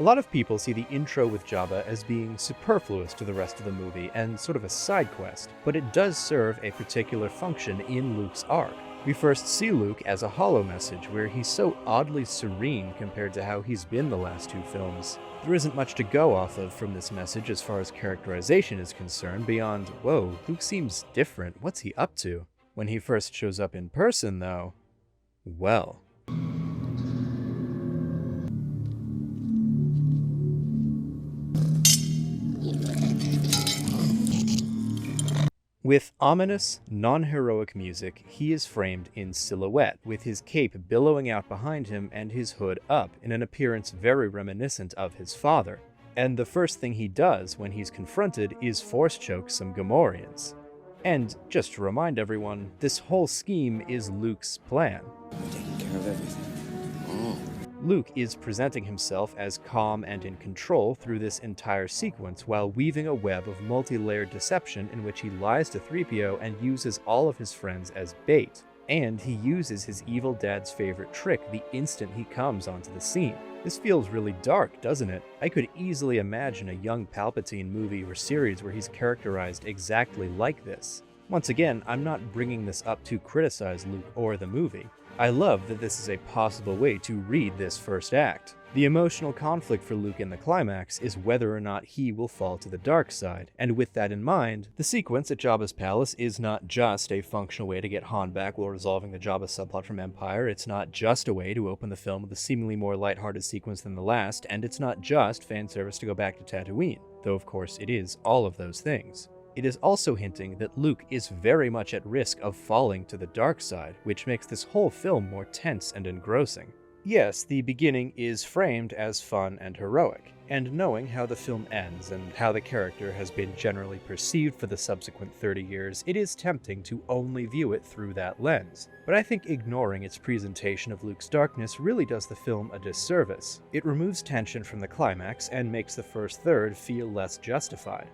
lot of people see the intro with Jabba as being superfluous to the rest of the movie and sort of a side quest, but it does serve a particular function in Luke's arc. We first see Luke as a holo message, where he's so oddly serene compared to how he's been the last two films. There isn't much to go off of from this message as far as characterization is concerned, beyond, whoa, Luke seems different, what's he up to? When he first shows up in person, though, well. With ominous, non-heroic music, he is framed in silhouette, with his cape billowing out behind him and his hood up, in an appearance very reminiscent of his father. And the first thing he does when he's confronted is force choke some Gamorreans. And just to remind everyone, this whole scheme is Luke's plan. I'm taking care of everything. Oh. Luke is presenting himself as calm and in control through this entire sequence while weaving a web of multi-layered deception in which he lies to 3PO and uses all of his friends as bait. And he uses his evil dad's favorite trick the instant he comes onto the scene. This feels really dark, doesn't it? I could easily imagine a young Palpatine movie or series where he's characterized exactly like this. Once again, I'm not bringing this up to criticize Luke or the movie. I love that this is a possible way to read this first act. The emotional conflict for Luke in the climax is whether or not he will fall to the dark side, and with that in mind, the sequence at Jabba's palace is not just a functional way to get Han back while resolving the Jabba subplot from Empire, it's not just a way to open the film with a seemingly more lighthearted sequence than the last, and it's not just fan service to go back to Tatooine, though of course it is all of those things. It is also hinting that Luke is very much at risk of falling to the dark side, which makes this whole film more tense and engrossing. Yes, the beginning is framed as fun and heroic, and knowing how the film ends and how the character has been generally perceived for the subsequent 30 years, it is tempting to only view it through that lens. But I think ignoring its presentation of Luke's darkness really does the film a disservice. It removes tension from the climax and makes the first third feel less justified.